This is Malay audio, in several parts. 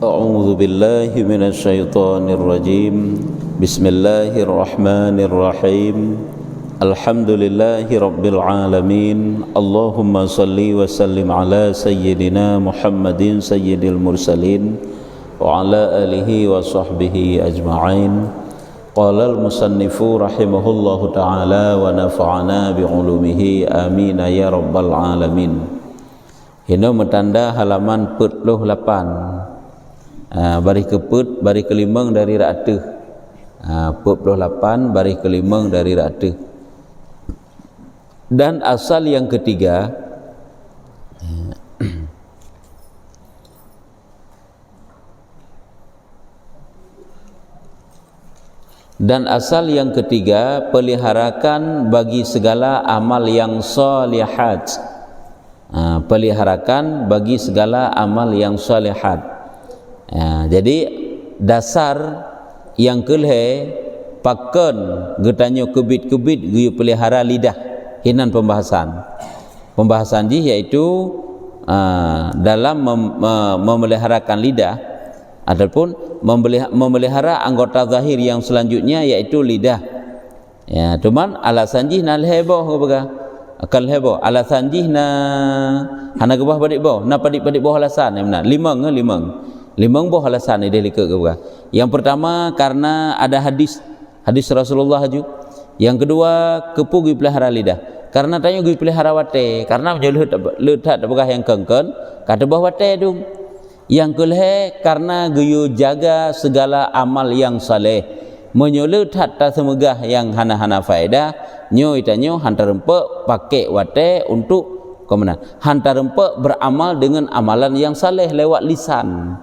أعوذ بالله من الشيطان الرجيم بسم الله الرحمن الرحيم الحمد لله رب العالمين اللهم صل وسلم على سيدنا محمد سيد المرسلين وعلى آله وصحبه أجمعين قال المصنف رحمه الله تعالى ونفعنا بعلومه آمين يا رب العالمين. Ini metanda halaman 48. Baris keput, baris kelimang dari raktuh. 48 baris kelimang dari raktuh. Dan asal yang ketiga peliharakan bagi segala amal yang salihat. Peliharakan bagi segala amal yang salihat. Jadi dasar yang kelhe paken getanyo kebit-kebit guyu pelihara lidah hinan pembahasan ji yaitu dalam memeliharakan lidah ataupun memelihara anggota zahir yang selanjutnya yaitu lidah. Ya, cuman alasan ji nal heboh bega akal heboh alasan ji na hana gebah badik boh na padik-padik boh alasan ya limang boh alasan ide likut ke. Yang pertama karena ada hadis Rasulullah juga. Yang kedua kepugi pelihara lidah. Karena tanya gui pelihara wate, karena lehat apakah yang kengken kata bah wate dum. Yang kelhe karena guyu jaga segala amal yang saleh. Menyolehat ta semegah yang hana-hana faedah, nyo itanyo hantar rempe pakai wate untuk kemenang. Hantar rempe beramal dengan amalan yang saleh lewat lisan.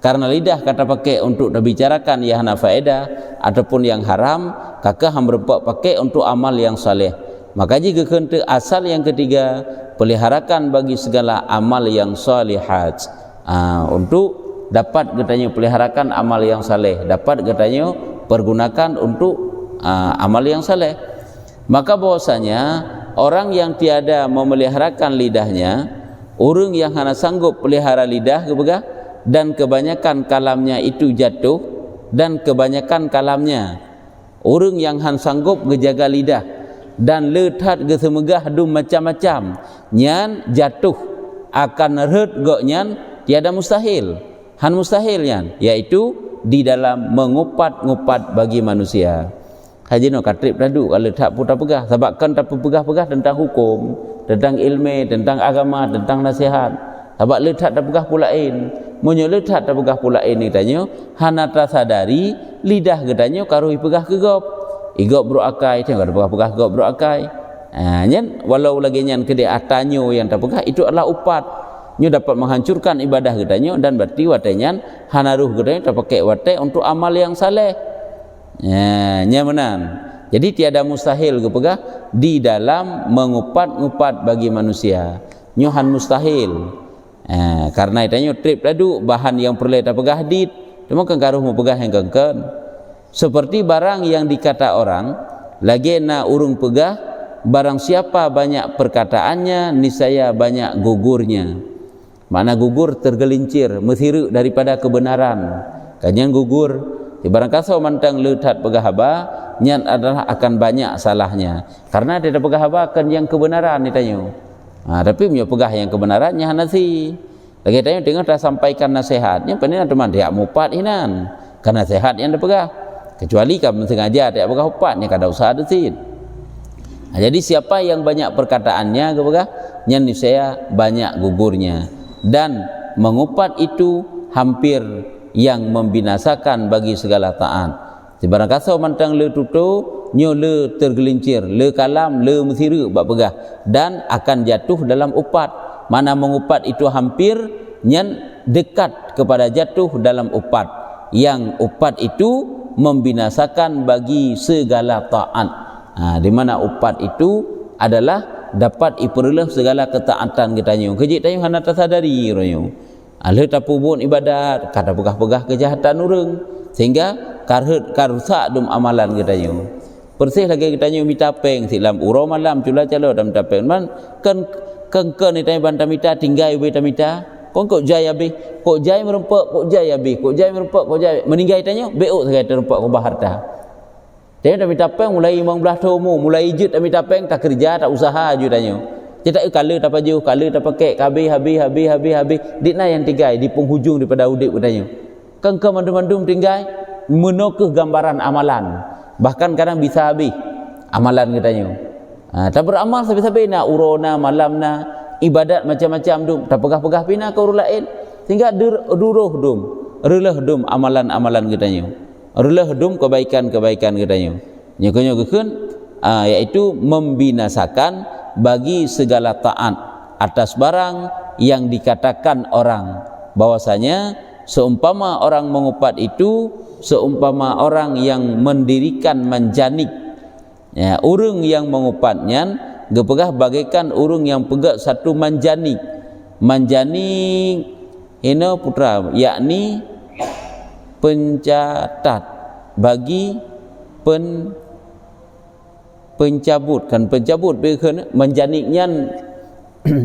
Karena lidah kata pakai untuk dibicarakan yang hana faedah ataupun yang haram, kakak hamrepok pakai untuk amal yang saleh. Maka jika kente asal yang ketiga, peliharakan bagi segala amal yang salihat. Untuk dapat katanya peliharakan amal yang saleh, dapat katanya pergunakan untuk amal yang saleh. Maka bahwasanya orang yang tiada memeliharakan lidahnya, orang yang hana sanggup pelihara lidah kebegah dan kebanyakan kalamnya itu jatuh, dan kebanyakan kalamnya orang yang han sanggup gejaga lidah dan lehat ge semegah dum macam-macam nyan jatuh akan red gok nyan tiada mustahil han mustahil nyan yaitu di dalam mengupat-ngupat bagi manusia. Haji no katrip dadu kalau tak putar pegah sebabkan tak pegah-pegah tentang hukum, tentang ilmu, tentang agama, tentang nasihat. Sebab lehat tak pegah pulain. Munyo lehat tak pegah pulain ni tanyo hana sadari lidah gedanyo karuhi pegah ke gop. Igop bro akai tengok ada pegah gop bro akai. Nyen walau lagi nyen kede atanyo yang tak pegah itu adalah upat. Nyo dapat menghancurkan ibadah gedanyo dan berarti watenyan hana ruh gedanyo tak pakai wate untuk amal yang saleh. Nya menan. Jadi tiada mustahil ke pegah di dalam mengupat-ngupat bagi manusia. Nyohan mustahil. Karena itanya trip ladu bahan yang perlu tak pegah dit cuma kengkaruh mau pegah yang kengken seperti barang yang dikata orang lagi na urung pegah barang siapa banyak perkataannya niscaya banyak gugurnya. Mana gugur tergelincir mesiru daripada kebenaran kanyan gugur di barang kasau mantang lehat pegah haba nyan adalah akan banyak salahnya karena dia pegah haba akan yang kebenaran ditanya. Tapi punya pegah yang kebenarannya nasi. Lagi tanya dengar dah sampaikan nasihatnya, pandai teman dia mupat hinan. Karena nasihat yang dipegah. Kecuali kamu sengaja dia pegah upatnya kada usah ada sin. Jadi siapa yang banyak perkataannya kepegah, nyan saya banyak gugurnya dan mengupat itu hampir yang membinasakan bagi segala taat. Sebarang kasau mantang le tutu nyo le tergelincir, le kalam, le mesiru bak pegah dan akan jatuh dalam upat. Mana mengupat itu hampir nyan dekat kepada jatuh dalam upat. Yang upat itu membinasakan bagi segala taat. Di mana upat itu adalah dapat iperluh segala ketaatan kitanya. Kejik tayo hana tersadari royo. Alhe tapubun ibadat, kada pegah-pegah kejahatan urang sehingga karusak dum amalan kitanya. Persih lagi kitanya mita peng silam uro malam cula calo dam tapeng man kan ni tanya bantamita tinggal ibu tamita kok jai habis, kok jai merempak, kok jai habis, kok jai merempak, kok jai meninggal tanya beuk sangat terempak ke harta. Tanya dah minta peng mulai 15 tahun mulai ijut dah minta peng tak kerja tak usaha je tanya. Dia tak kala tak paju, kala tak pakai habis ditna yang tinggal di penghujung daripada udip tanya. Kan ke mandum-mandum tinggal menokeh gambaran amalan. Bahkan kadang bisa habis amalan katanya. Tak beramal sampai-sampai nak urona malamna ibadat macam-macam dum tak pegah-pegah pina ke orang lain sehingga duruh dum relah dum amalan-amalan katanya. Relah dum kebaikan-kebaikan katanya. Nyonya gekeun iaitu membinasakan bagi segala taat atas barang yang dikatakan orang bahwasanya seumpama orang mengupat itu seumpama orang yang mendirikan manjanik ya, urang yang mengupatnya gepegah bagaikan urang yang pegang satu manjanik ini putra yakni pencatat bagi pencabut kan pencabut bekeun manjaniknya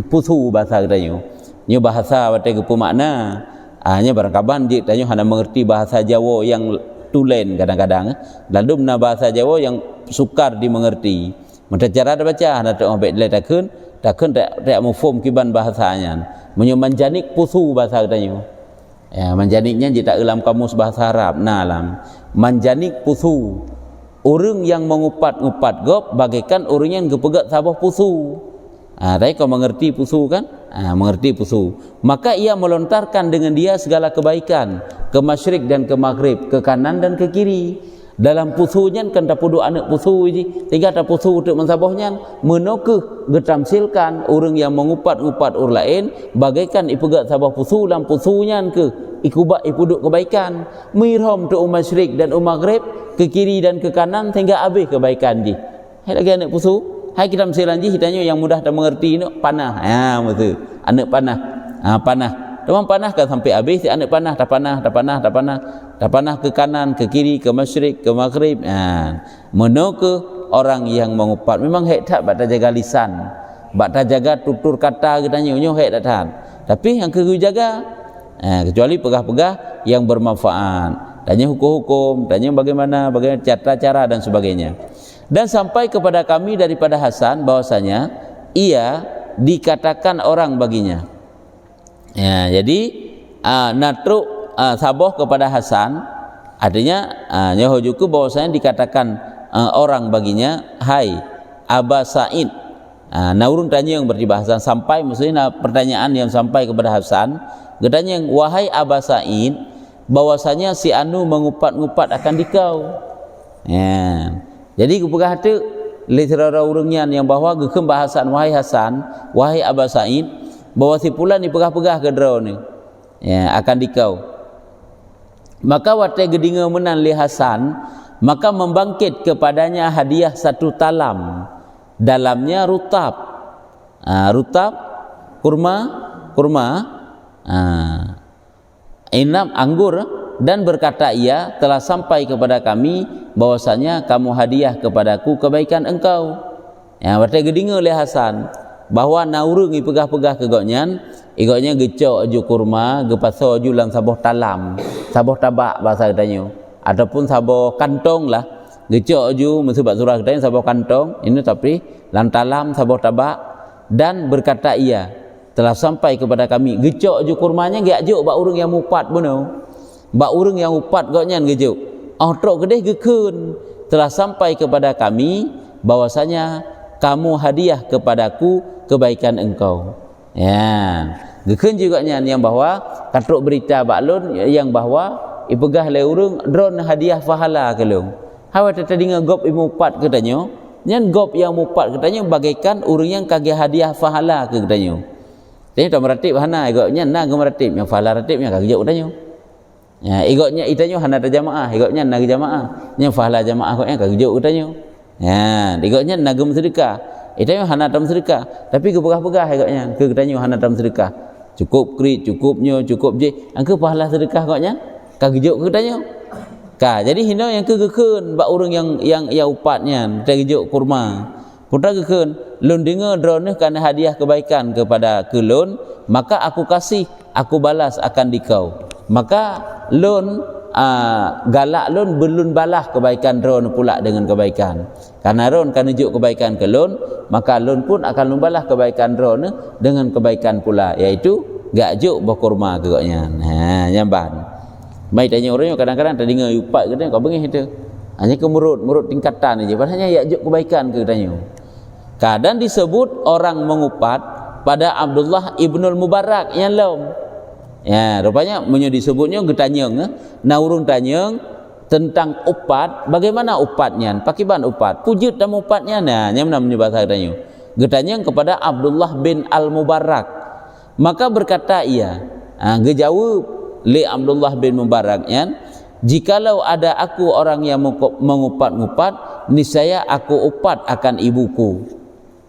pusu bahasa katanya nya bahasa wate ke pemakna hanya barangkaban dia tanya hana mengerti bahasa Jawa yang tulen kadang-kadang lalu na bahasa Jawa yang sukar dimengerti macam cara baca hana tak ambek le takun tak mufhum kiban bahasanya menyo manjanik pusu bahasa katanya ya manjaniknya dia tak dalam kamus bahasa Arab nalam manjanik pusu orang yang mengupat-ngupat gop bagaikan orang yang gepegat sabah pusu. Tapi kau mengerti pusu kan? Mengerti pusu. Maka ia melontarkan dengan dia segala kebaikan ke masyrik dan ke maghrib, ke kanan dan ke kiri. Dalam pusunya kan tak pudu anak pusu je. Tinggal tak pusu untuk mensabahnya menokeh getamsilkan orang yang mengupat-ngupat orang lain bagaikan ipegat sabah pusu dalam pusunya ke ikubat ipuduk kebaikan. Mirham tu masyrik dan maghrib ke kiri dan ke kanan sehingga habis kebaikan je. Hai lagi anak pusu, hai kita mesilan je hitanya yang mudah tak mengerti ni panah. Betul. Anak panah. Panah. Teman panah kan sampai habis si anak panah, tak panah ke kanan, ke kiri, ke masyrik, ke maghrib. Menokeh orang yang mengupat memang hek tak bak jaga lisan, bak jaga tutur kata katanya nyo hek tak tahan. Tapi yang kena jaga kecuali pegah-pegah yang bermanfaat. Tanya hukum-hukum, tanya bagaimana cara-cara dan sebagainya. Dan sampai kepada kami daripada Hasan bahwasanya ia dikatakan orang baginya. Ya, jadi natruk saboh kepada Hasan artinya nyaho juga bahwasanya dikatakan orang baginya hai Aba Sa'id. Naurun tanya yang berbahasa sampai maksudnya pertanyaan yang sampai kepada Hasan katanya wahai Aba Sa'id bahwasanya si anu mengupat-ngupat akan dikau. Ya. Jadi kupegah hatu literara urangnya yang bahwa gekem bahasan wahai Hasan wahai Aba Sa'id bahwa si pulan ni pegah-pegah ke draw ni ya akan dikau. Maka wate gedinga menan li Hasan maka membangkit kepadanya hadiah satu talam dalamnya rutab kurma inam anggur dan berkata ia telah sampai kepada kami bahwasanya kamu hadiah kepadaku kebaikan engkau. Ya wate gedinga li Hasan bahwa naurung i pegah-pegah ke goknyan igoknya gecok aju kurma gepaso aju lang saboh talam saboh tabak bahasa katanya ataupun saboh kantong lah gecok aju mesebab surah katanya saboh kantong ini tapi lang talam saboh tabak dan berkata ia telah sampai kepada kami gecok aju kurmanya ge ajuk bak urang yang mupat beno bak urang yang upat goknyan gejuk trok gedeh gekeun telah sampai kepada kami bahwasanya kamu hadiah kepadaku kebaikan engkau. Ya, gekeun juga yang bahwa katruk berita baklun yang bahwa ipegah le urang drone hadiah pahala kelung. Hawa tata dinga gop imupat katanya, nyan gop yang mupat katanya bagaikan urang yang kage hadiah pahala ke katanya. Tanya tak meratib hana igoknya na gemeratib yang pahala ratibnya kage jauh katanya. Ya, igoknya itanya hana ta jamaah, igoknya na jamaah, yang pahala jamaah koknya kage jauh katanya. Ya, igoknya na gem sedekah. Itanya hana tam sedekah, tapi kepegah-pegah agaknya ke katanya hana tam sedekah. Cukup krit, cukupnya, cukup je. Angke pahala sedekah agaknya kagejuk ke katanya. Jadi hina yang kegekeun bak urang yang upatnya, kagejuk kurma. putra gekeun lun dengar drone kana hadiah kebaikan kepada ke lun, maka aku kasih, aku balas akan dikau. Maka lun galak lun belun balah kebaikan drone pula dengan kebaikan. Karena ron kan tunjuk kebaikan ke lun, maka lun pun akan lumbalah kebaikan drone dengan kebaikan pula, iaitu gak juk berkurma kegaknya. Nyamban. Baik tanya orang kadang-kadang tak dengar upat ke kau bengih itu. Hanya ke murut tingkatan aja. Padahal ya juk kebaikan ke tanya. Kadang disebut orang mengupat pada Abdullah ibnul Mubarak yang lom. Ya, rupanya menyo disebutnya getanyeng, naurung tanyeng tentang upat, bagaimana upatnya? Pakiban upat, pujud dan upatnya. Nah, nyamna menyebut tanya. Getanyeng kepada Abdullah bin Al-Mubarak. Maka berkata ia, gejawab li Abdullah bin Mubaraknya, jikalau ada aku orang yang mengupat-ngupat, niscaya aku upat akan ibuku.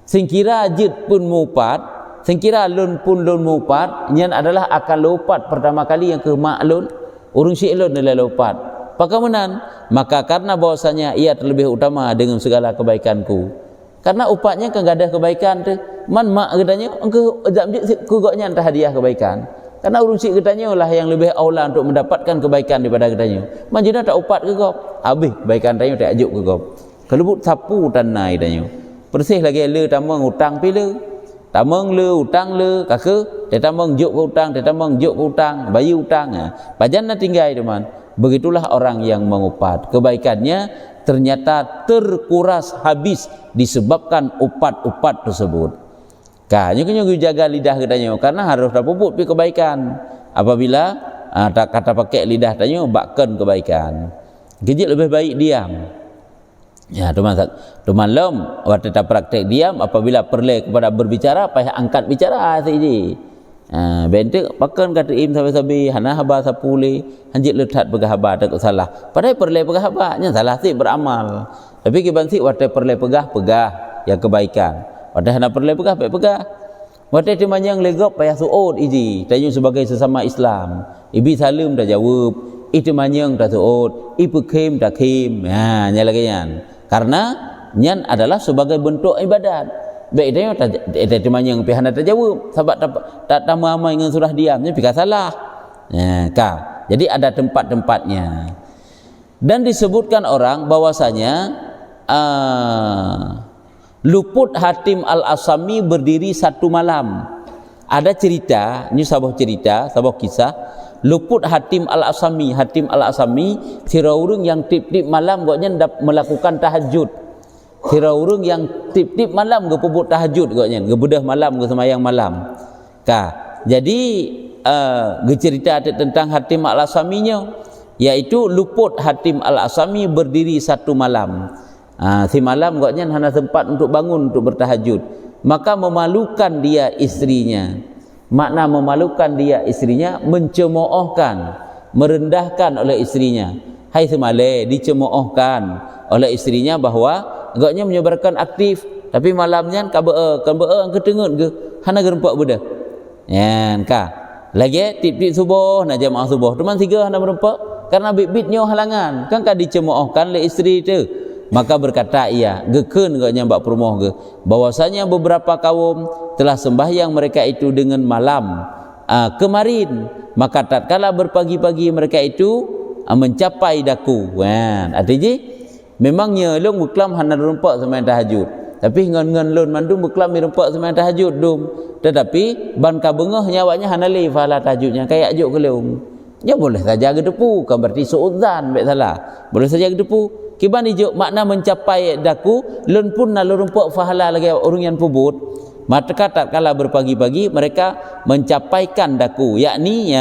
Singkira jid pun mupat, singkira lun pun lun mupat, nyan adalah akan lupat pertama kali yang ke mak lun, urung si lun adalah lupat. Pakamenan, maka karena bahwasanya ia terlebih utama dengan segala kebaikanku. Karena upatnya kan gak ada kebaikan tu. Man mak katanya, engkau jamjit ku gaknya entah hadiah kebaikan. Karena urung si katanya lah yang lebih aula untuk mendapatkan kebaikan daripada katanya. Man jina tak upat ke kau? Habis kebaikan tanya tak ajuk ke kau. Kelebut sapu tanai tanya. Persih lagi le tamang hutang pila. Tamang le hutang le kake, dia tamang juk ke hutang, dia tamang juk ke hutang, bayi hutang. Pajan na tinggai teman. Begitulah orang yang mengupat. Kebaikannya ternyata terkuras habis disebabkan upat-upat tersebut. Kayaknya jaga lidah katanya karena harus dah puput pi kebaikan. Apabila tak kata pakai lidah tanya bakkan kebaikan. Kejit lebih baik diam. Ya, teman lom waktu tak praktek diam apabila perlu kepada berbicara payah angkat bicara saja. Bentuk pakan kata im sabi-sabi hana haba sapuli hanjit letat pegah haba tak salah. Padahal perlu pegah haba nya salah sih beramal. Tapi kiban sih waktu perlu pegah yang kebaikan. Waktu hana perlu pegah. Waktu di manjang legop payah suud iji. Tanya sebagai sesama Islam. Ibi salim dah jawab. Itu manjang dah suud. Ibu kim dah kim. Nya lagi nyan. Karena nyan adalah sebagai bentuk ibadat. Baik dia tak manjang pihak nak jawab. Sebab tak tamu amai dengan surah diamnya pihak salah. Jadi ada tempat-tempatnya. Dan disebutkan orang bahwasanya Luput Hatim Al-Asami berdiri satu malam. Ada cerita, ini sebuah cerita, sebuah kisah. Luput Hatim Al-Asami. Hatim Al-Asami siraurung yang tip-tip malam gaknya melakukan tahajud. Siraurung yang tip-tip malam ke puput tahajud gaknya, gebedah malam ke semayang malam. Jadi cerita tentang Hatim Al-Asaminya, yaitu Luput Hatim Al-Asami berdiri satu malam. Si malam gaknya hanya sempat untuk bangun untuk bertahajud. Maka memalukan dia istrinya. Makna memalukan dia istrinya, mencemoohkan, merendahkan oleh istrinya. Hai semale dicemoohkan oleh istrinya bahwa agaknya menyebarkan aktif, tapi malamnya kan ketengut ke hana gerempak budak. Yan ka. Lagi tip-tip subuh nak jamaah subuh. Teman tiga hana berempak karena bit-bitnya halangan. Kan dicemoohkan oleh istri itu. Maka berkata ia, gekeun agaknya mbak perumoh ke, bahwasanya beberapa kaum telah sembahyang mereka itu dengan malam kemarin, maka tatkala berpagi-pagi mereka itu mencapai daku. Artinya memangnya lung buklam hana rumpak sembahyang tahajud, tapi ngan lun mandum buklam rumpak sembahyang tahajud dum, tetapi ban ka bengah nyawanya hana li fala tahajudnya kayak ajuk ke lung. Ya boleh saja gedepu, kan berarti suudzan baik salah. Boleh saja gedepu. Kiban ijuk makna mencapai daku, lun pun na lurumpak fahala lagi orang yang pubut. Maka tatkala berpagi-pagi mereka mencapaikan daku, yakni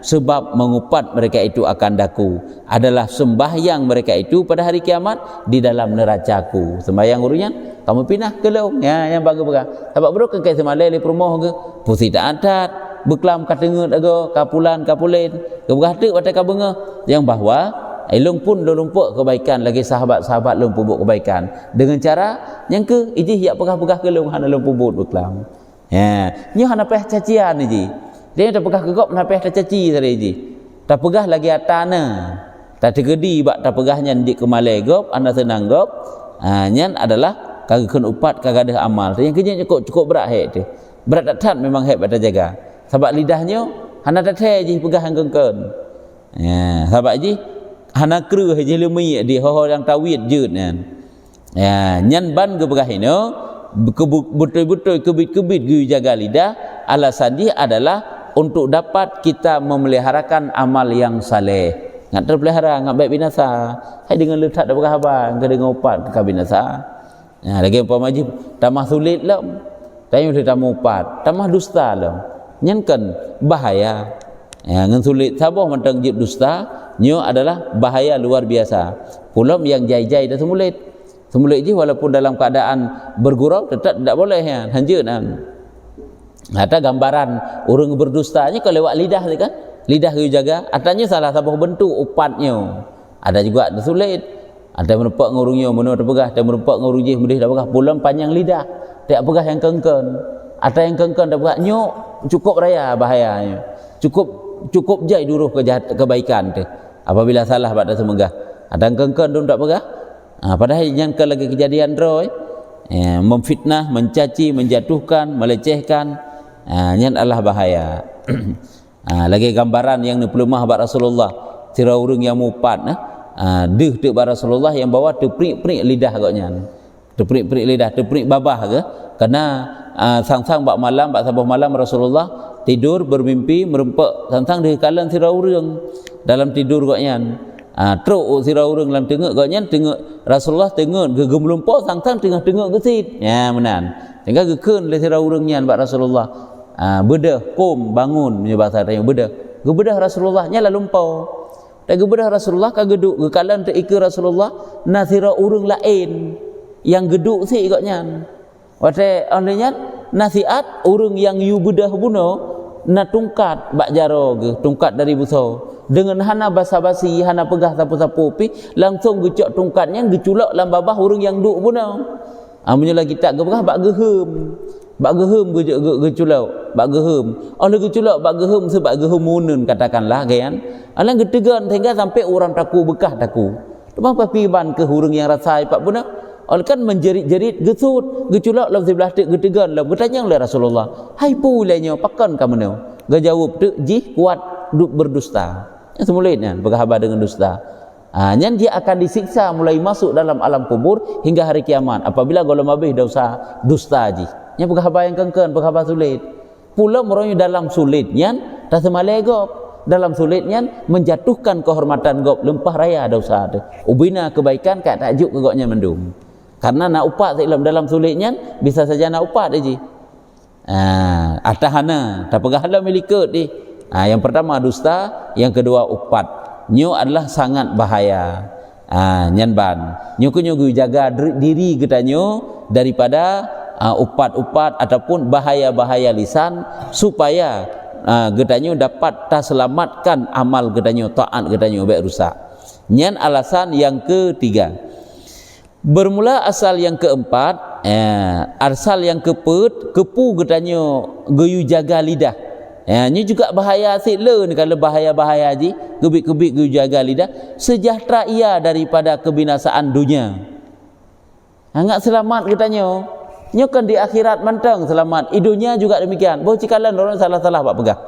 sebab mengupat mereka itu akan daku adalah sembahyang mereka itu pada hari kiamat di dalam neracaku. Sembahyang urunya kamu pindah ke leung yang bagus-bagus. Sebab bro ke semalai li perumoh ke pusi tak adat beklam katengut ago kapulan kapulen kebegah waktu kabengah yang bahwa ilung pun lumpuk kebaikan lagi sahabat-sahabat lung pubut kebaikan dengan cara yang ke iji yak pegah-pegah ke lung hana lung pubut beklam. Nyo hana peh cacian iji. Dia tak pegah kegop hana peh caci tadi iji. Tak pegah lagi atana. Tak tegedi bak tak pegahnya ndik kemalai gop anda senang gop. Nyan adalah kagak kun upat kagak ada amal tu yang kerja cukup berat hek tu berat tak memang hek bata jaga sebab lidahnya hana tak je pegah hang kengken ya sebab ji hana kreuh je lemi di ho yang tawid jeut kan ya nyan ban ke pegah ino betul-betul kebit-kebit gu jaga lidah alasan dia adalah untuk dapat kita memeliharakan amal yang saleh ngat terpelihara ngat baik binasa hai dengan letak dak berkhabar ke dengan upat ke binasa nah lagi umpama ji tamah sulit lam tayu tamah upat tamah dusta lam nyankan bahaya ya ngan sulit saboh mentang jib dusta nyo adalah bahaya luar biasa pulam yang jai-jai dah semulit je walaupun dalam keadaan bergurau tetap tidak boleh ya hanjut kan ada gambaran orang berdustanya kalau lewat lidah tu kan lidah you jaga atanya salah satu bentuk upatnya ada juga ada sulit ada merupak ngurungnya mana ada pegah ada merupak ngurung je mudih dah pegah pulang panjang lidah tak pegah yang kengken ada yang kengken dah pegah nyok cukup raya bahayanya cukup jai duruh kebaikan tu apabila salah pada semegah ada yang kengken tu tak pegah padahal yang lagi kejadian roy memfitnah mencaci menjatuhkan melecehkan yang adalah bahaya lagi gambaran yang dipelemah buat Rasulullah tira urang yang mupat deh tu buat Rasulullah yang bawa teprik-prik lidah agaknya teprik-prik lidah teprik babah ke kerana sang-sang bak malam bak sabah malam Rasulullah tidur bermimpi merempak sang-sang di kalan tira urang dalam tidur agaknya truk tira urang dalam tengok agaknya tengok Rasulullah tengok gegem lumpur sang-sang tengok gesit ya menan tinggal gekeun le tira urang nyan bak Rasulullah bedah kom bangun punya bahasa tanya bedah Rasulullah nyala lumpau dan gebedah Rasulullah kageduk gekalan teika Rasulullah nasira urang lain yang geduk si agaknya wate onnya nasihat urang yang yu bedah buno na tungkat bak jaro ge tungkat dari buso dengan hana basa-basi hana pegah sapu-sapu pi langsung gecok tungkatnya geculak lam babah urang yang duk buno amunnya lagi tak gebah bak gehem geculau bak gehem oleh geculak bak gehem sebab gehem munun katakanlah kan alang getegan sehingga sampai orang taku bekah taku temang papiban ke hurung yang rasai pak puna oleh kan menjerit-jerit gesut geculak lam sebelah tek getegan lam bertanya oleh Rasulullah hai pulainya pakan kamu no gejawab tu ji kuat duk berdusta semulitnya berkhabar dengan dusta nyan dia akan disiksa mulai masuk dalam alam kubur hingga hari kiamat apabila golong habis dosa dusta ji nya berkhabar yang kengken berkhabar sulit pula meronyo dalam sulitnya tak semalai gop dalam sulitnya menjatuhkan kehormatan gop lempah raya dosa tu ubina kebaikan kat tajuk goknya mendung karena nak upat dalam sulitnya bisa saja nak upat aja atahana tak pegah hala milikut di yang pertama dusta yang kedua upat nyo adalah sangat bahaya nyan ban nyo jaga diri kita nyo daripada upat-upat ataupun bahaya-bahaya lisan supaya gedanyo dapat terselamatkan amal gedanyo taat gedanyo baik rusak nyan alasan yang ketiga bermula asal yang keempat asal yang kepu gedanyo geyu jaga lidah ini juga bahaya sila ni kalau bahaya-bahaya ji gebik-gebik geyu jaga lidah sejahtera ia daripada kebinasaan dunia hangat selamat gedanyo nyokan di akhirat mentang selamat idunya juga demikian boh cikalan orang salah-salah bak pegah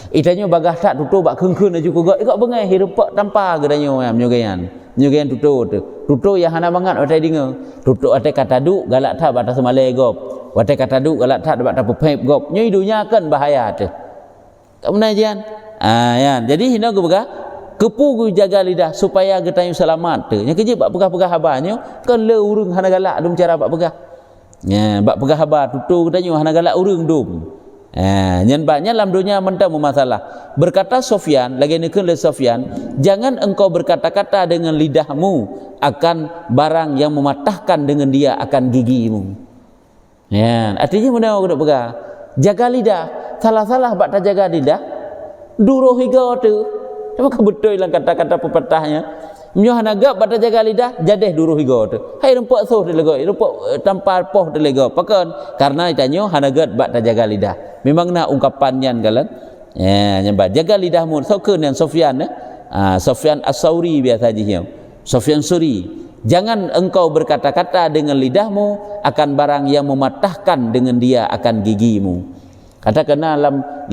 idanyo bagah tak tutu bak keungkeun aju kogak ikak bengai hirup tanpa gedanyo nyogayan tutu yang hana mangat otai dinga tutu otai kata duk galak tak batas semalai gop otai kata duk galak tak batas pepep gop nyo idunya kan bahaya tu kat mana jian yan jadi hina go begah kepu gu jaga lidah supaya getanyo selamat tu nya kerja bak pegah-pegah habanyo kan le urung hana galak dum cara bak pegah bak pegah habar tutu katanya hana galak urang dum nyan baknya dalam dunia mentang masalah berkata Sufyan lagi nekeun le Sufyan jangan engkau berkata-kata dengan lidahmu akan barang yang mematahkan dengan dia akan gigimu artinya mana kena pegah jaga lidah salah-salah bak tak jaga lidah duruh higa tu cuma kebetul lah kata-kata pepatahnya nyo hanagap bata jaga lidah jadeh duruh higa tu hai rempak soh delega rempak tanpa poh delega pakan karena itanyo hanagat bata jaga lidah memang nak ungkapan nyan galan nyamba jaga lidahmu saukeun yang Sufyan Sufyan As-Sauri biasa je Sufyan Suri Jangan engkau berkata-kata dengan lidahmu akan barang yang mematahkan dengan dia akan gigimu. Katakanlah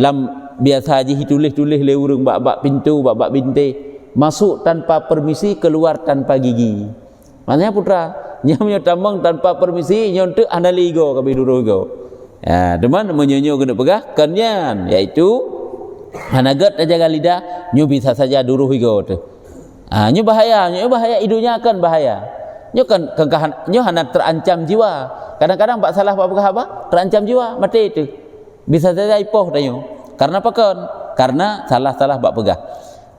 lam biasa haji tulis-tulis le urang bak pintu bak binti, masuk tanpa permisi, keluar tanpa gigi. Maknanya putra, nya tambang tanpa permisi, nyontek andali go kabi duru go. Ya, teman menyonyo kena pegah kanyan, iaitu hanagat jaga lidah, nyu bisa saja duru go tu. Nyu bahaya idunya akan bahaya. Nyu kan nyu hana terancam jiwa. Kadang-kadang bak salah bak pegah apa? Terancam jiwa, mati itu. Bisa saja ipoh danyo. Karena apa kan? Karena salah-salah bak pegah.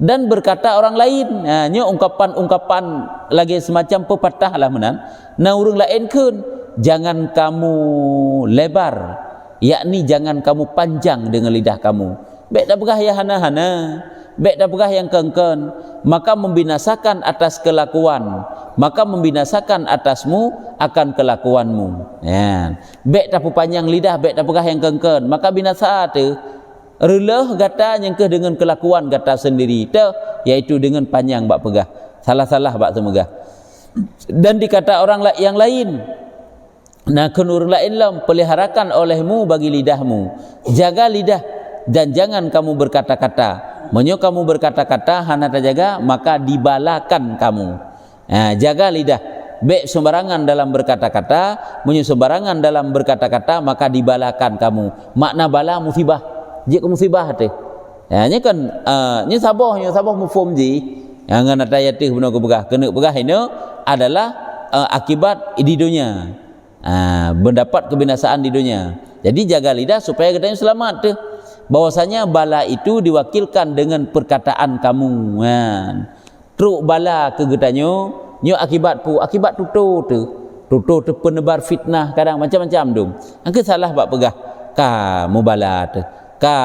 Dan berkata orang lain, nyu ungkapan-ungkapan lagi semacam pepatah lah menan. Na urang lain kun, jangan kamu lebar, yakni jangan kamu panjang dengan lidah kamu. Bek dah pegah ya hana-hana, bek dah pegah yang kengken, maka membinasakan atas kelakuan, maka membinasakan atasmu akan kelakuanmu. Ya. Bek dah panjang lidah, bek dah pegah yang kengken, maka binasa tu. Releh gata nyengkeh dengan kelakuan gata sendiri tu, iaitu dengan panjang bak pegah, salah-salah bak semegah. Dan dikata orang yang lain, nah kenur lain lam peliharakan olehmu bagi lidahmu, jaga lidah dan jangan kamu berkata-kata. Menyo kamu berkata-kata hana terjaga, maka dibalakan kamu. Jaga lidah, bek sembarangan dalam berkata-kata, menyo sembarangan dalam berkata-kata, maka dibalakan kamu. Makna bala musibah, jika musibah tu. Nya kan nya sabah mufhum ji. Yang ngana tayatih benar ke begah, kena begah ini adalah akibat di dunia. Mendapat kebinasaan di dunia. Jadi jaga lidah supaya katanya selamat tu. Bahwasanya bala itu diwakilkan dengan perkataan kamu. Truk bala ke getanyo, nyo akibat tutu tu penebar fitnah kadang macam-macam dum. Angke salah bak pegah ka mubala tu. Ka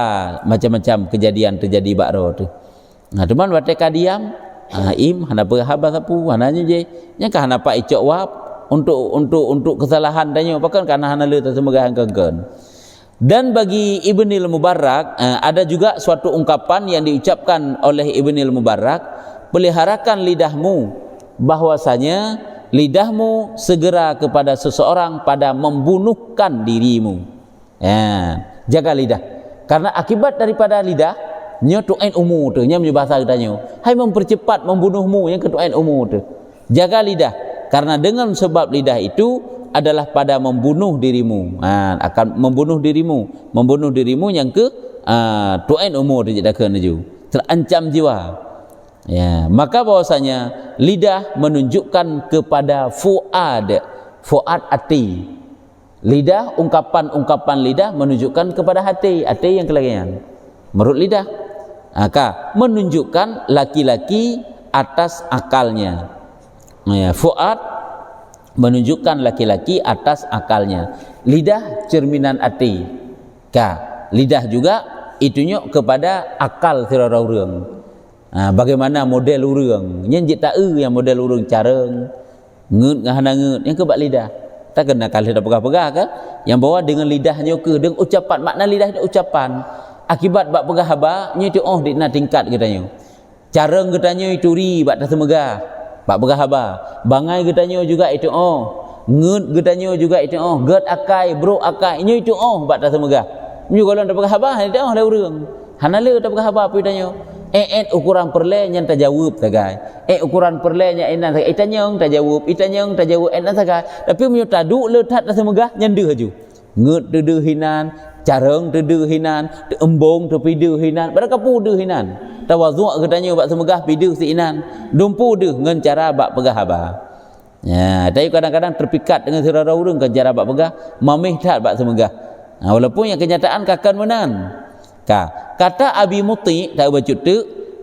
macam-macam kejadian terjadi bak ro tu. Nah, teman wateka diam, im hana berhabas sapu, hananya je. Nya ka hana pak icok wap untuk kesalahan danyo, pakan kana hana le tersemegah kengken. Dan bagi Ibnul Mubarak ada juga suatu ungkapan yang diucapkan oleh Ibnul Mubarak, peliharakan lidahmu, bahwasanya lidahmu segera kepada seseorang pada membunuhkan dirimu. Jaga lidah, karena akibat daripada lidah nya tu'ain umu tu, nya bahasa katanya, hai mempercepat membunuhmu yang ketuain umu tu. Jaga lidah, karena dengan sebab lidah itu adalah pada membunuh dirimu, akan membunuh dirimu yang ke tu'ain umur dijadikan ju, terancam jiwa. Ya, maka bahwasanya lidah menunjukkan kepada fuad hati. Lidah, ungkapan lidah menunjukkan kepada hati yang kelagian. Menurut lidah, maka menunjukkan laki-laki atas akalnya. Ya, fuad menunjukkan laki-laki atas akalnya. Lidah cerminan hati. Lidah juga itunya kepada akal sirara urang. Bagaimana model urang? Nya jit taeu yang model urang careng, ngeut ngahana ngeut yang kebak lidah. Tak kena kali dah pegah-pegah kan? Yang bawa dengan lidahnya ke dengan ucapan, makna lidah itu ucapan. Akibat bak pegah haba nya itu dina tingkat katanya. Careng katanya itu ri bak semegah. Bak pegah haba, bangai getanyo juga itu ngeut getanyo juga itu get akai bro akai nyo itu bak ta semegah. Nyo kalau ndak pegah haba itu le urang. Hanale tak pegah haba pitanyo. Ukuran perle nya tajawub tagai. Ukuran perle nya enan tagai. Itanyong tajawub enan tagai. Tapi menyo tadu le tat ta semegah nyendeuh haju. Ngeut teu hinan, careng teu hinan, embong teu pidu hinan, barakapu deu hinan. Tawadhu' katanya bak semegah pidu si inan, dumpu deh dengan cara bak pegah haba. Ya, tapi kadang-kadang terpikat dengan saudara urang kan cara bak pegah, mamih tak bak semegah. Walaupun yang kenyataan kakan menan. Kata Abi Muti, tak bacut tu,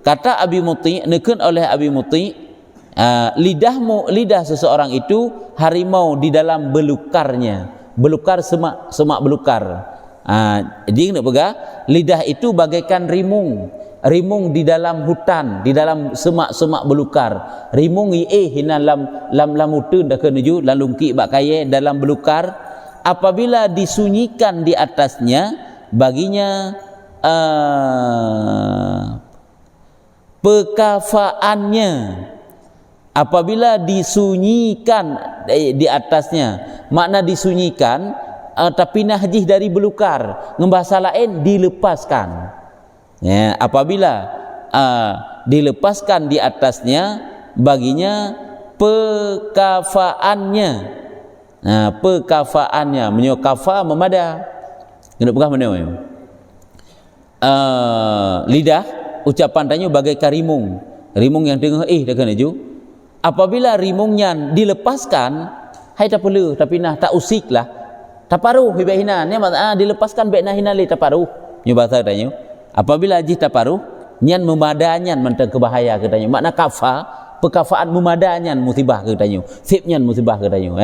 kata Abi Muti, nekun oleh Abi Muti, lidah seseorang itu harimau di dalam belukarnya. Belukar semak belukar. Dia nak pegah, lidah itu bagaikan rimung di dalam hutan, di dalam semak-semak belukar. Rimung hina lam utun dah kenuju lalungki bak kaye dalam belukar. Apabila disunyikan di atasnya, baginya pekafaannya apabila disunyikan di atasnya, makna disunyikan tapi nahjih dari belukar, ngembahasa lain dilepaskan. Ya, apabila dilepaskan di atasnya baginya pekafaannya. Nah, pekafaannya menyokafa memada. Kena pegah mana? Lidah ucapan tanya bagai karimung. Rimung yang tengah dah kena ju. Apabila rimungnya dilepaskan, hai tak perlu tapi nah tak usik lah. Tak paruh hibah hina. Ni dilepaskan baik nah hina le tak paruh. Nyu bahasa tanya. Apabila jih tak paruh, nyan memadanya mentang kebahaya katanya. Makna kafa, pekafaan memadanya musibah katanya. Sipnya musibah katanya.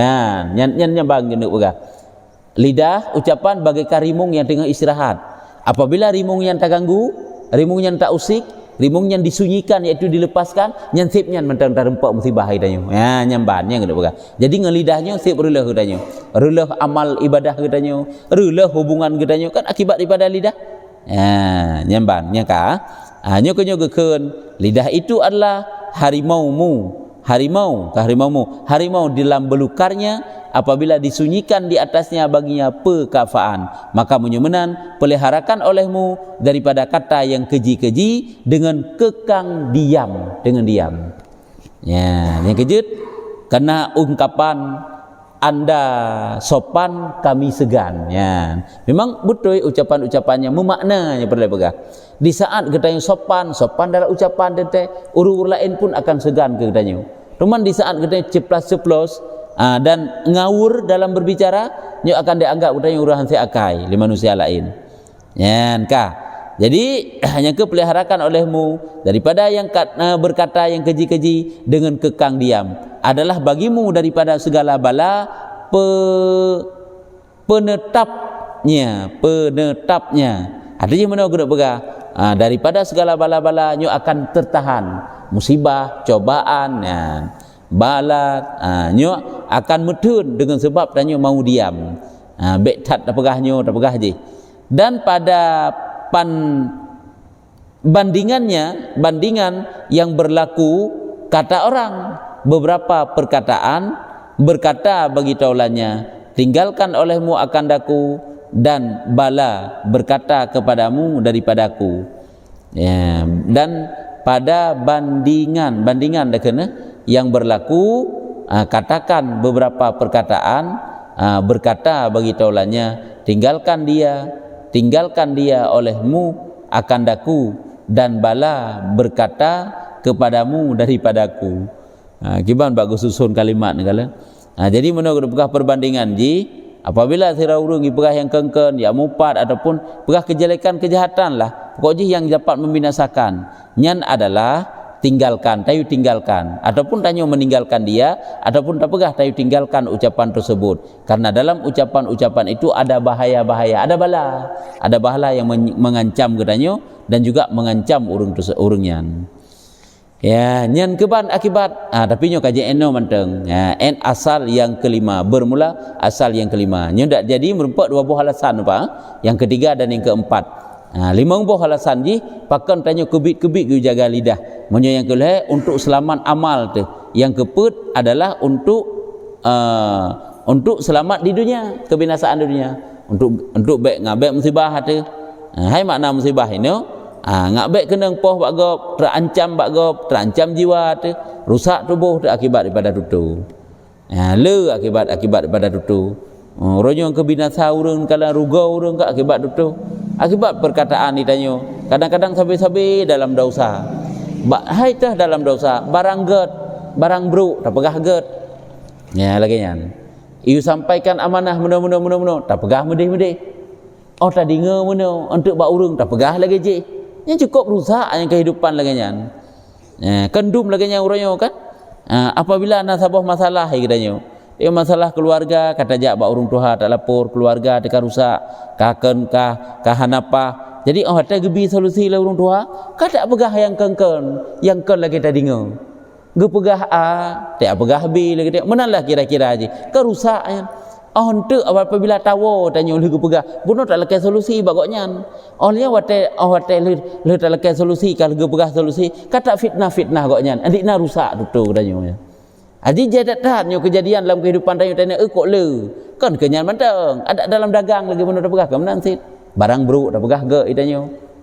Nyan bang kena pegah. Lidah ucapan bagai karimung yang tengah istirahat. Apabila rimung yang tak ganggu, rimung yang tak usik, rimung yang disunyikan iaitu dilepaskan, nyan sipnya mentang terempak musibah katanya. Nyamban yang kena pegah. Jadi ngelidahnya sip ruluh katanya. Ruluh amal ibadah katanya. Ruluh hubungan katanya kan akibat daripada lidah. Nyamban nyaka. Nyokonyo gekeun lidah itu adalah harimaumu. Harimau dalam belukarnya apabila disunyikan di atasnya baginya pekafaan, maka menyumenan peliharakan olehmu daripada kata yang keji-keji dengan kekang diam, dengan diam. Ya, yang kejut kena ungkapan Anda sopan kami segan. Ya, memang betul ucapan-ucapannya memaknanya perlu pegah. Di saat kita yang sopan dalam ucapan dete, urur lain pun akan segan ke katanya. Cuman di saat kita ceplas-ceplos dan ngawur dalam berbicara, nyo akan dianggap katanya urahan seakai li manusia lain. Yan kah. Jadi hanya kepeliharakan olehmu daripada yang berkata yang keji-keji dengan kekang diam adalah bagimu daripada segala bala penetapnya. Artinya mana guna pegah daripada segala bala-bala nyo akan tertahan musibah, cobaan, bala nyo akan medun dengan sebab nyo mau diam. Bektat tak pegah nyo, tak pegah je. Dan pada bandingan yang berlaku kata orang, beberapa perkataan berkata bagi taulannya, tinggalkan olehmu akan daku, dan bala berkata kepadamu daripadaku. Ya, dan pada bandingan dah kena yang berlaku, katakan beberapa perkataan, berkata bagi taulannya, tinggalkan dia olehmu akan daku, dan bala berkata kepadamu daripadaku. Kiban bagus susun kalimat ni kala. Jadi menurut perbandingan ji, apabila sira urung pegah yang kengken, ya mupat ataupun pegah kejelekan kejahatan lah, pokoknya yang dapat membinasakan, nyan adalah tinggalkan, tayu tinggalkan, ataupun tanyo meninggalkan dia, ataupun tak pegah tayu tinggalkan ucapan tersebut. Karena dalam ucapan-ucapan itu ada bahaya-bahaya, ada bala yang mengancam kedanyo dan juga mengancam urungnya. Ya, nyan keban akibat. Tapi nyo kaji eno manteng. Ya, en asal yang kelima, bermula asal yang kelima. Nyo dak jadi merupakan dua buah alasan apa? Yang ketiga dan yang keempat. Lima buah alasan ji pakan tanya kebit-kebit gu jaga lidah. Monyo yang kelih untuk selamat amal tu. Yang keput adalah untuk selamat di dunia, kebinasaan dunia. Untuk baik ngabek musibah tu. Hai makna musibah ini. Ngabek kena poh bak gop, terancam jiwa tu, rusak tubuh tu akibat daripada tutu. Akibat daripada tutu. Orang kebinasa urang kala ruga urang ka akibat tutu. Akibat perkataan ditanya. Kadang-kadang sampai dalam dosa. Hai tah dalam dosa, barang barang bruk tak pegah get. Ya lagi nyan. Iu sampaikan amanah meno tak pegah medih. Oh tadi meno untuk bak urang tak pegah lagi je. Yang cukup rusak yang kehidupan lagi nyan. Kendum lagi nyan urang kan. Apabila nasabah masalah katanya. Dia masalah keluarga kata jak bak urang tuha tak lapor, keluarga teka rusak, kaken kahanapa. Jadi ada gebi solusi lah urang tuha, kada pegah yang kengken, yang ken lagi tadi ge pegah A, tak pegah B lagi dia. Menalah kira-kira aje. Kerusak hente apabila tawo tanya oleh pegah bunuh tak lekai solusi bagoknya olehnya wate le tak lekai solusi kalau pegah solusi kata fitnah goknya adikna rusak tu tanya aji jadat tatnya kejadian dalam kehidupan tanya kok le kan kenyan manteng ada dalam dagang lagi bunuh tak pegah kemenan sit barang buruk tak pegah ge itanya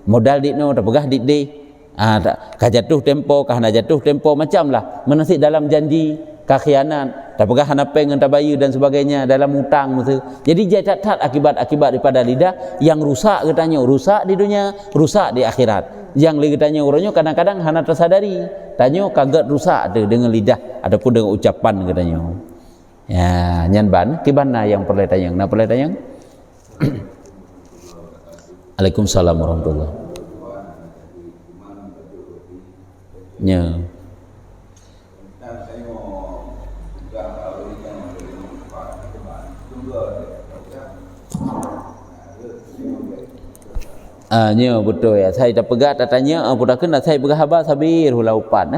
modal dikno tak pegah dik tak kajatuh tempo kahana jatuh tempo macam lah menasik dalam janji kakhianat tak pegah hanapeng entah bayu dan sebagainya dalam hutang masa. Jadi jadat akibat daripada lidah yang rusak katanya rusak di dunia rusak di akhirat yang lagi tanya orangnya kadang-kadang hana tersadari tanya kaget rusak tu dengan lidah ataupun dengan ucapan katanya ya nyanban kibana yang perlu tanya nak perlu tanya Waalaikumsalam warahmatullahi nya nya betul ya saya dah pegat dah tanya budakan dah saya pegah habar sabir hula upat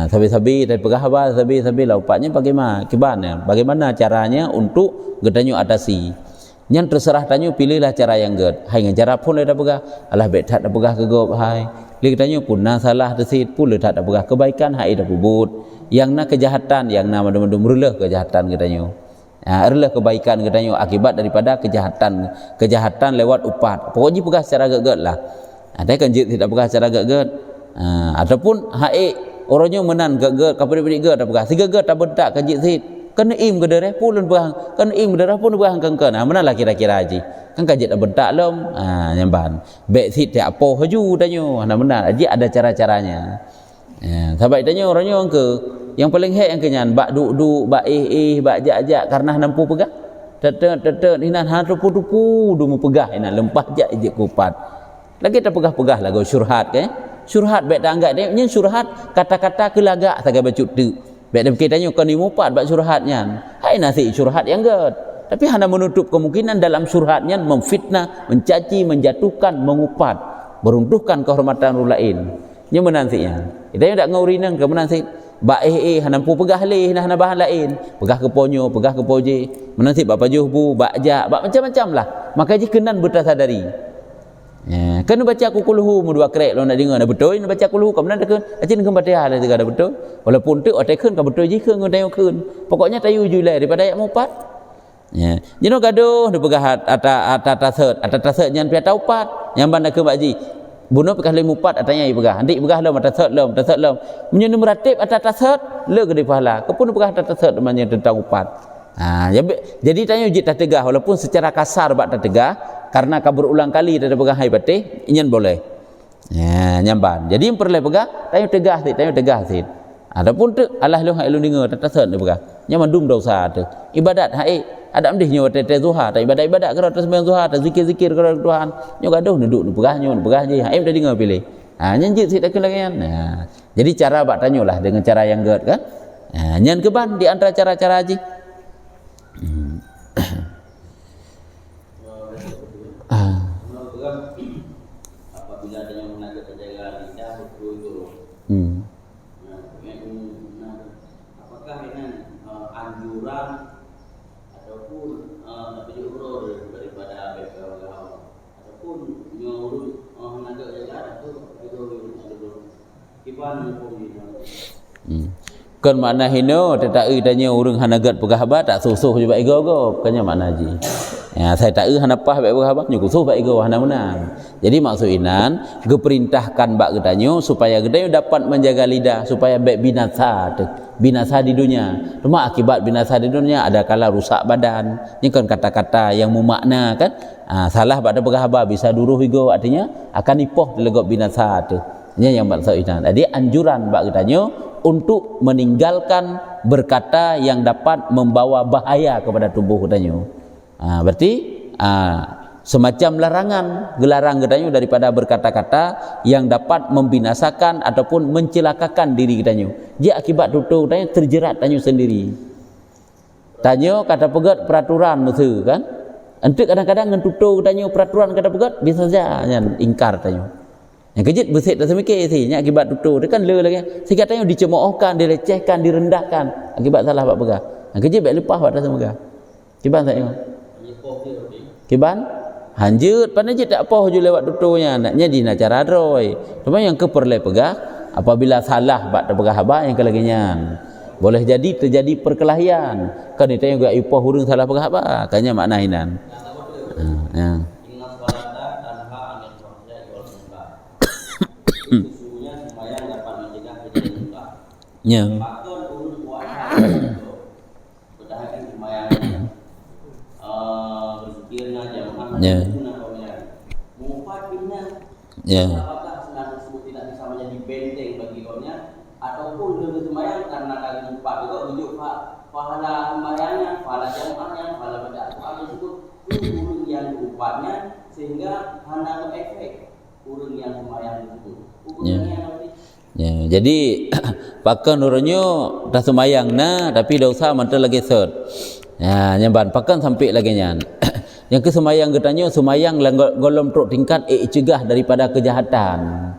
sabir dan pegah habar sabir lah upatnya bagaimana caranya untuk gedanyo atasi yang terserah tanyo pilihlah cara yang ged hai cara pun dah pegah alah bet tak dah pegah kegop hai li gedanyo pun na salah desit pun tak dah pegah kebaikan hai dah bubut yang na kejahatan yang na madu-madu merelah kejahatan gedanyo adalah kebaikan katanya akibat daripada kejahatan lewat upat pokoknya pegah secara geget lah ada kan tidak pegah secara geget ataupun orangnya menan geget kapuri geget tak pegah si geget tak bentak kan sit kena im ke darah pun pegah kena im darah pun pegah kan manalah kira-kira haji kan kajit tak bentak lom nyamban baik sit tak apa haju tanya benar haji ada cara-caranya sahabat tanya orangnya ke yang paling hek yang kenyan bak duk bak bak jak karena nampu pegah tet hinan han tupu du pegah hinan lempah jak je kupat lagi tak pegah lagu syurhat ke syurhat baik tak anggap dia nyen syurhat kata-kata kelagak sagai bacut tu baik dia tanya kan ni mupat bak syurhatnya hai nasi syurhat yang ged tapi hana menutup kemungkinan dalam syurhatnya memfitnah mencaci menjatuhkan mengupat meruntuhkan kehormatan orang lain nya menansinya dia tak ngaurinang ke menansi bak hanampu pegah leh hana bahan lain pegah ke ponyo pegah ke poje menasib bak pajuh bu bak jak bak macam-macam lah maka ji kenan bertasadari kena baca kulhu mu dua krek lo nak dengar dah betul nak baca kulhu kemudian dah acin ke Fatihah dah dah betul walaupun tu otak keun ka betul ji keun tayu keun pokoknya tayu julai daripada ayat 4 jeno gaduh dah pegah ataset nyan pia taupat yang banda ke bakji bunuh pekah 54 atanya i pegah andik pegah lom atas lom menyen meratib atas tasat le gede pahala kepun pegah atas tasat namanya tentang upat jadi tanya uji tak tegah walaupun secara kasar bak tak tegah karena kabur ulang kali dah pegah hai patih inyen boleh nyamban jadi yang perlu pegah tanya tegah sit adapun tu alah lu hai lu dengar atas tasat pegah nyaman dum dosa tu ibadat hai ada amdihnya tete zuhar tak ibadat kerana sembahyang zuhar tak zikir kerana Tuhan nyo gaduh duduk pegah je haim dah dengar pilih nyanjit sik tak kelagian jadi cara bak tanyolah dengan cara yang ged kan nyan keban di antara cara-cara haji apabila tanyo mengajar terjaga lidah itu apakah ini anjuran ataupun daripada BPOG ataupun nyuruh mengajar jaga itu kiban kan makna hino tak tanya urang hanagat pegah habat tak susuh juga ego kanya makna haji saya tak hanapah baik pegah habat nyusuh baik ego hana menang jadi maksud inan geperintahkan bak gedanyo supaya gedanyo dapat menjaga lidah supaya baik binasa di dunia cuma akibat binasa di dunia ada kala rusak badan ini kan kata-kata yang memakna kan salah pada pegah habat bisa duruh ego artinya akan ipoh dilegok binasa tu ini yang maksud inan jadi anjuran bak gedanyo untuk meninggalkan berkata yang dapat membawa bahaya kepada tubuh gedanyo berarti semacam larangan gelarang gedanyo daripada berkata-kata yang dapat membinasakan ataupun mencelakakan diri gedanyo dia akibat tutur gedanyo terjerat tanyo sendiri tanyo kata pegat peraturan tu kan entuk kadang-kadang dengan tutur gedanyo peraturan kata pegat bisa saja ingkar tanyo yang kejit bersih tak semikir sih nya akibat tutur dia kan le lagi si katanya dicemoohkan dilecehkan direndahkan akibat salah bab pegah yang kejit baik lepas pada semoga Kiban tak yo? Kiban? Hanjut pada je tak apa je lewat tutunya naknya di cara roy. Cuma yang keperle pegah apabila salah bak pegah haba yang kelagian. Boleh jadi terjadi perkelahian. Kan itu juga upah hurung salah pegah haba. Kanya makna inan. Ya. Ya. Ya. Ya. Apakah senang tersebut tidak bisa menjadi benteng bagi kaumnya ataupun dengan sembahyang karena kali empat juga tunjuk pahala sembahyangnya, pahala jamaahnya, pahala baca Al-Quran tersebut urung yang diupatnya sehingga hanya efek urung yang sembahyang tersebut. Hukumnya Ya, jadi pakai nurunyo dah semayang na tapi dah usah mantul lagi set. Ya, nyamban pakai sampai lagi nyan. Yang ke semayang getanyo semayang golom truk tingkat cegah daripada kejahatan.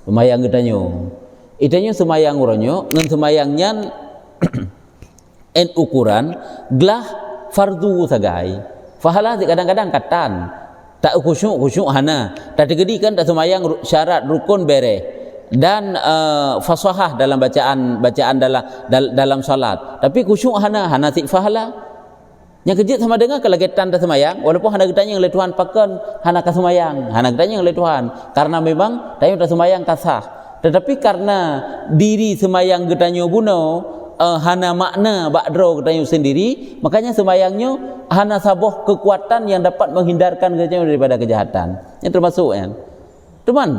Semayang getanyo. Itanyo semayang uronyo ngan semayang nyan en ukuran gelah fardu sagai. Fahala kadang-kadang katan tak khusyuk hana. Tak tegedi kan tak semayang syarat rukun bere. Dan fasahah dalam bacaan dalam salat. Tapi khusyuk hana sik fahala. Yang kejut sama dengan kelagetan dah semayang, walaupun hana getanya yang oleh Tuhan pakan hana ka semayang, hana getanya yang oleh Tuhan, karena memang tayang dah semayang kasah. Tetapi karena diri semayang getanya buno hana makna bakdro getanya sendiri, makanya semayangnya hana saboh kekuatan yang dapat menghindarkan getanya daripada kejahatan. Yang termasuk ya. Teman,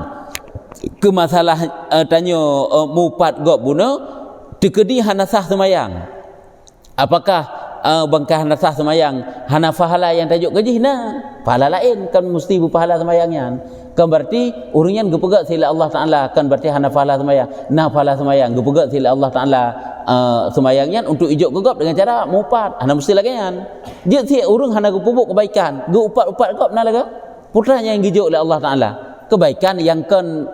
ke masalah tanyo mupat gop buno tekedi hana sah semayang. Apakah bangkah hana sah semayang hana pahala yang tajuk gaji na pahala lain kan mesti berpahala semayangnya kan berarti urunyan gepegat sila Allah Ta'ala kan berarti hana pahala semayang na pahala semayang gepegat sila Allah Ta'ala semayangnya untuk ijok gegap dengan cara mupat hana mesti lagi kan dia si urung hana gepubuk kebaikan geupat-upat gop na laga putranya yang gijok oleh Allah Ta'ala kebaikan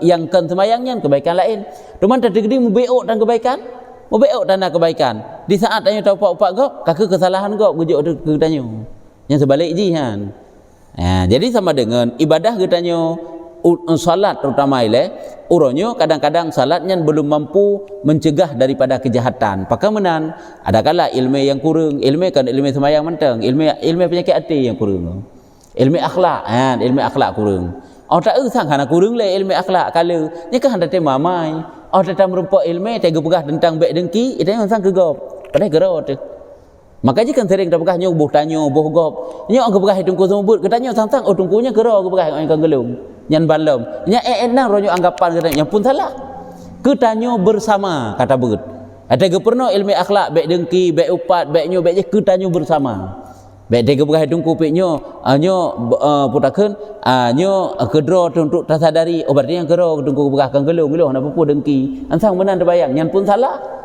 yang kan semayangnya kebaikan lain cuman terjadi mubeok dan kebaikan mubeok dan kebaikan di saat tanya tahu upak gop kakak kesalahan gop gujuk ke tanya yang sebalik ji kan jadi sama dengan ibadah getanya salat terutama ile uronyo kadang-kadang salatnya belum mampu mencegah daripada kejahatan pakamenan adakala ilmu yang kurang ilmu kan ilmu semayang mentang ilmu penyakit hati yang kurang ilmu akhlak ilmu akhlak kurang tak sang hana kurang le ilmu akhlak kala nya kan handa tema mai datang merupa ilmu tega pegah tentang baik dengki itu yang sang kegop padahal gero tu makanya kan sering dah pegah buh tanyo buh gop nya ang pegah tungku sembut katanya sang tungkunya gero pegah ang kan gelung nyan balom nya enang ronyo anggapan katanya pun salah ketanyo bersama kata beut ada geperno ilmu akhlak baik dengki baik upat baik nyo baik je ketanyo bersama baik dia pegah tungku piknyo putakeun nyo kedro untuk tersadari berarti yang gero tungku pegah kan gelung apa pun dengki ansang menan terbayang nyan pun salah.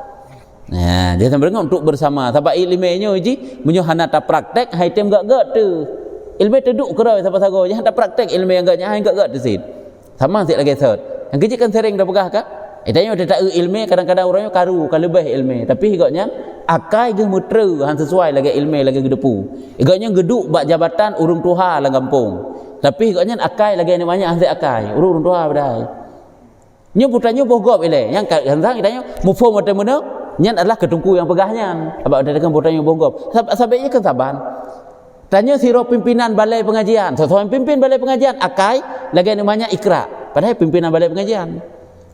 Nah, dia sama dengan untuk bersama. Sebab ilmunya uji menyo hana ta praktek hai tem gak tu. Ilmu teduk kerau siapa sago jangan ta praktek ilmu yang gak hai gak tu sit. Sama sit lagi sat. Yang kecil kan sering dah pegah kah? Tanya dia tak ilmu kadang-kadang orangnya karu kalau lebih ilmu tapi higaknya akai ge mutra han sesuai lagi ilmu lagi gedepu. Higaknya geduk bak jabatan urung tuha lang kampung. Tapi higaknya akai lagi ni banyak han akai urung tuha badai. Nyo putanya bogop ile yang hantang tanya mufo mata mana nyan adalah ketungku yang pegahnya sebab ada dengan botanya bogop sababnya kan saban tanya siro pimpinan balai pengajian sesuai pimpin balai pengajian akai lagi namanya ikra padahal pimpinan balai pengajian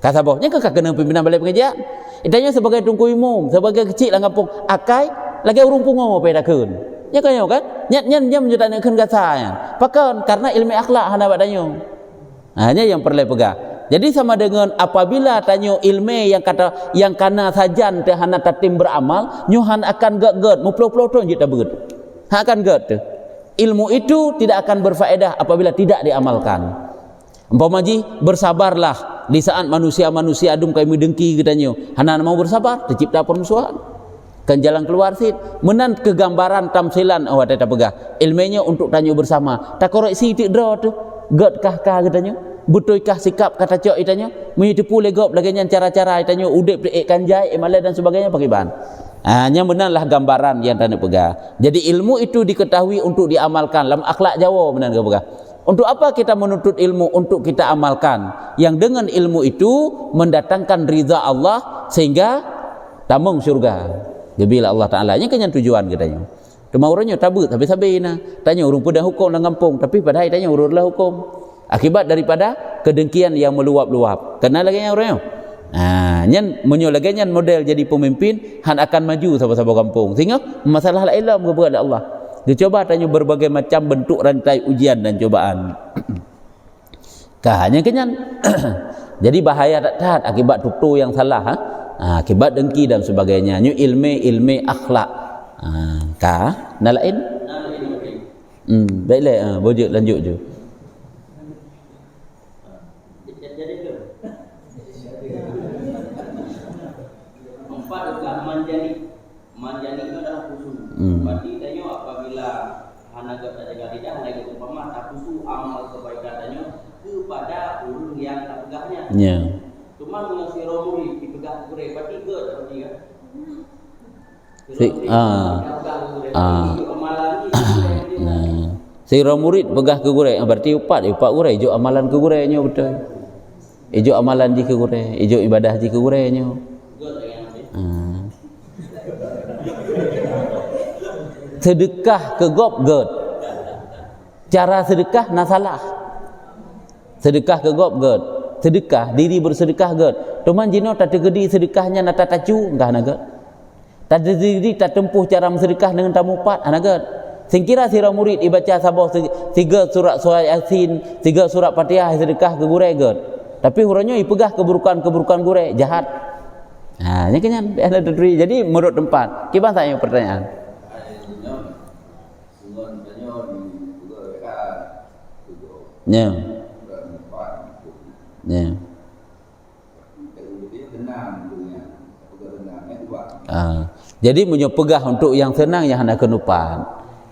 kata bohnya kan kena pimpinan balai pengajian itanya sebagai tungku umum sebagai kecil lang kampung akai lagi urung pungo pedakeun nya kan nyan menjadikan kasanya pakan karena ilmu akhlak hana badanyo hanya yang perlu pegah. Jadi sama dengan apabila tanyo ilmu yang kana sajan teh hana tatim beramal, nyuhan akan gak muplo-plo ton jita beut. Akan gak. Ilmu itu tidak akan berfaedah apabila tidak diamalkan. Umpamaji bersabarlah di saat manusia adum kami dengki getanyo. Hana mau bersabar, tercipta permusuhan. Kan jalan keluar sit, menan kegambaran tamsilan ada pegah. Ilmunya untuk tanyo bersama. Tak koreksi tik dro tu. Gak kah getanyo. Betulkah sikap kata cok itanya menipu legop lagi cara-cara itanya udip kanjai emalai dan sebagainya pakai bahan Hanya benarlah gambaran yang tak nak pegang. Jadi ilmu itu diketahui untuk diamalkan. Dalam akhlak Jawa benar ke pegang. Untuk apa kita menuntut ilmu? Untuk kita amalkan. Yang dengan ilmu itu mendatangkan ridha Allah sehingga tamung syurga. Bila Allah Ta'ala nya kenyan tujuan katanya. Cuma orangnya tabut tapi sabina. Tanya orang pedang hukum dalam kampung, tapi padahal tanya urutlah hukum. Akibat daripada kedengkian yang meluap-luap. Kenal lagi yang orangnya. Nyan menyolaganya model jadi pemimpin han akan maju sahabat-sahabat kampung. Sehingga masalah ilmu kepada Allah. Dicoba tanya berbagai macam bentuk rantai ujian dan cobaan. Hanya kenyan. Jadi bahaya tak akibat tutur yang salah, akibat dengki dan sebagainya. Nyu ilmu akhlak. Nak lain? Baiklah, boleh lanjut je. Empat adalah manjani itu adalah khusus. Berarti tanya apabila hanaga tak jaga lidah, hanaga umpama tak khusus amal kebaikan tanya kepada orang yang tak pegahnya. Ya. Cuma dengan siromuri dipegang kurai, berarti ke tak berarti kan? Sira murid pegah ke gurai, berarti upat gurai, ijo amalan ke gurainya betul. Ijo amalan di ke gurai, ijo ibadah di ke gurainya. Sedekah ke gop god. Cara sedekah na salah. Sedekah ke gop god. Sedekah diri bersedekah god. Tuman jino tak tegedi sedekahnya na tatacu enggak naga. Tak diri tak tempuh cara bersedekah dengan tamu pat anaga. Singkira sira murid dibaca sabah 3 surat surah Yasin, 3 surat Fatihah sedekah ke gurai god. Tapi huranya ipegah keburukan-keburukan gurai jahat. Nya kenyan ada diri. Jadi menurut tempat. Kiban saya pertanyaan. Ya. Ya. Jadi menyepegah untuk yang senang yang hendak kenupan.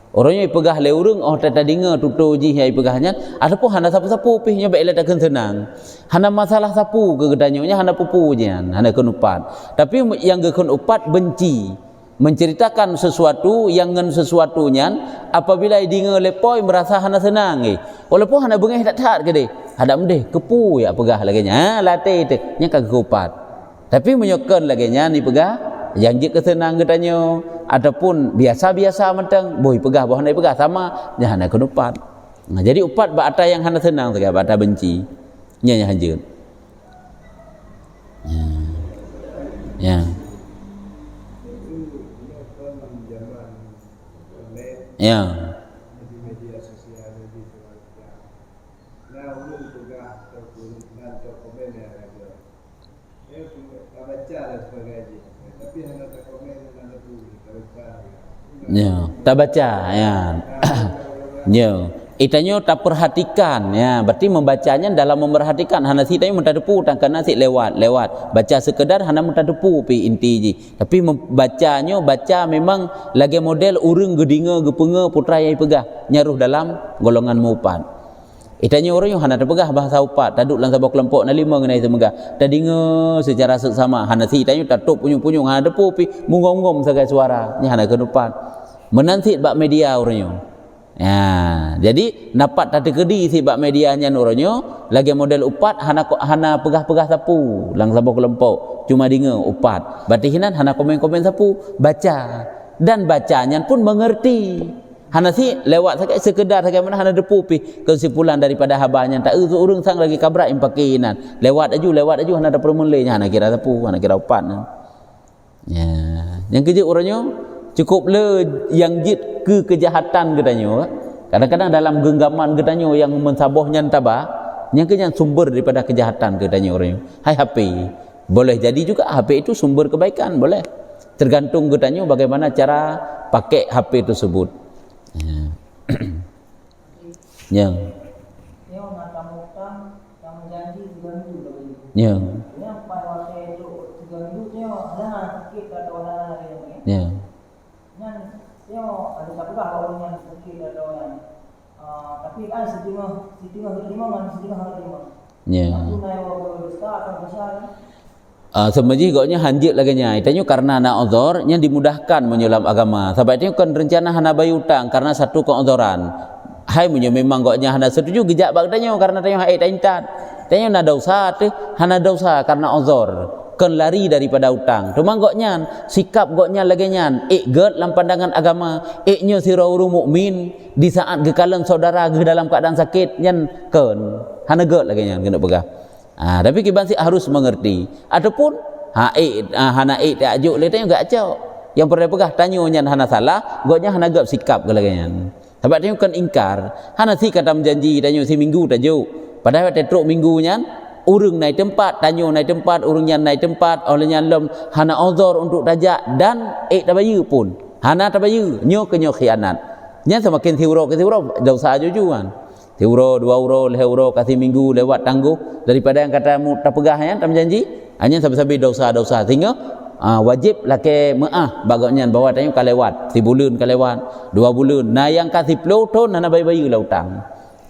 Orangnya pegah le urang oh tak dengar tutu ji yang pegahnya ataupun hana sapu-sapu pihnya baiklah takkan senang. Hana masalah sapu ke gedanyonya hana pupunya hana kenupan. Tapi yang gekun upat benci menceritakan sesuatu yang ngen sesuatunya apabila dengar lepoi merasa hana senang walaupun hana bengeh tak ke deh. Ada mendeh kepu ya pegah laginya. Latih tu nya kagak upat. Tapi menyokan laginya ni pegah yang jik kesenang katanya ataupun biasa-biasa mentang boy pegah bahan dia pegah sama jangan nak upat. Jadi upat bata yang hana senang saja bata benci nya hanjeun. Ya. Ya. Ya, tak baca ya. Ya. Itanya tak perhatikan ya, berarti membacanya dalam memerhatikan hana si tanya mentah depu tangkan nasi lewat baca sekedar hana mentah depu pi inti ji. Tapi membacanya baca memang lagi model urang gedinga gepenge putra yang pegah nyaruh dalam golongan mupat. Itanya orang yang hana terpegah bahasa upat taduk dalam sabak kelompok na 5 ngenai semegah tadinga secara seksama hana si tanya tatuk punyung-punyung hana depu pi mungom-ngom sagai suara nya hana kenupat menansit bak media orangnya. Ya, jadi dapat tadi kedi si bak medianya orangnya lagi model upat hana pegah-pegah sapu lang sabak kelompok cuma dengar upat batihinan hana komen-komen sapu baca dan bacanya pun mengerti. Hana si lewat sekedar bagaimana hana depu pi kesimpulan daripada habanya tak urang sang lagi kabrak impakinan lewat aju hana ada permulanya hana kira sapu hana kira upat. Ya, yang kerja orangnya cukup le yang jit ke kejahatan katanya. Kadang-kadang dalam genggaman katanya yang mensabohnya tabah yang kenyan sumber daripada kejahatan katanya orangnya. Hai HP. Boleh jadi juga HP itu sumber kebaikan, boleh. Tergantung katanya bagaimana cara pakai HP tersebut. Ya. Yang nak kamukan yang menjanji 3 minggu lagi. Ya. Yang pada waktu itu 3 minggu nya dah sakit atau dah lagi. Ya. Yang dia ada satu orang yang sakit atau yang tapi kan setengah terima kan setengah terima. Ya. Aku naik waktu besar akan besar. Semajih goknya hanjit lagi nya. Itanya karena na uzur nya dimudahkan menyelam agama. Sebab itu kan rencana hana bayi utang karena satu keuzuran. Hai munyo memang goknya hana setuju gejak bagdanya karena tanya hai taintat. Tanya na dosa teh hana dosa karena uzur. Kan lari daripada utang. Cuma goknya sikap goknya lagi nya get dalam pandangan agama. Nya sirauru mukmin di saat gekalan saudara ge dalam keadaan sakit nyen kan hana get lagi nya kena pegah. Tapi kita harus mengerti. Ataupun hana tak ajuk le tanya enggak acau. Yang pernah pegah tanya nyan hana salah, goknya hana gap sikap galaganyan. Sebab tanya kan ingkar. Hana si kata menjanji tanya si minggu tajuk. Padahal tetruk minggu nyan urang naik tempat, tanya naik tempat, urang nyan naik tempat, oleh nyan lem hana uzur untuk tajak dan tabayu pun. Hana tabayu, nyo ke nyo khianat. Nya semakin tiuro ke tiuro dosa jujuan. €1, €2, €5 kasih minggu lewat tangguh daripada yang kata mu tak pegah ya, tak menjanji hanya sampai-sampai dosa-dosa sehingga wajib laki maaf bagaknya bawa tanya kalewat 1 bulan kalewat 2 bulan nah yang kasih 10 tahun nana bayi-bayi lah utang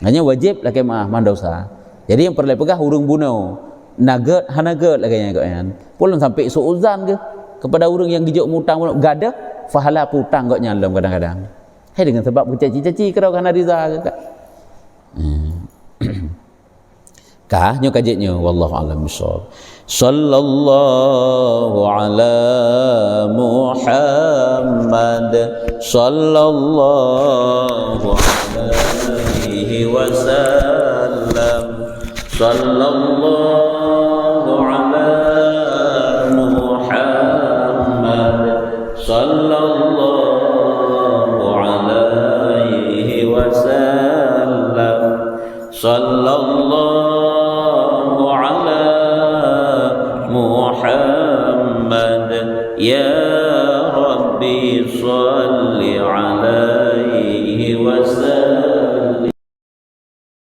hanya wajib laki maaf man dosa jadi yang perlu pegah urung bunuh naget hanaget lagi nya gaknya pulun sampai suuzan ke kepada urang yang gijuk mutang gada fahala putang gaknya dalam kadang-kadang dengan sebab bercaci-caci kerau kana riza ke kah nyo kajitnya wallahu alam bissawab sallallahu ala Muhammad sallallahu alaihi wasallam sallallahu ala Muhammad sallallahu alaihi wasallam sallallahu ala Muhammad ya Rabbi salli alaihi wasallam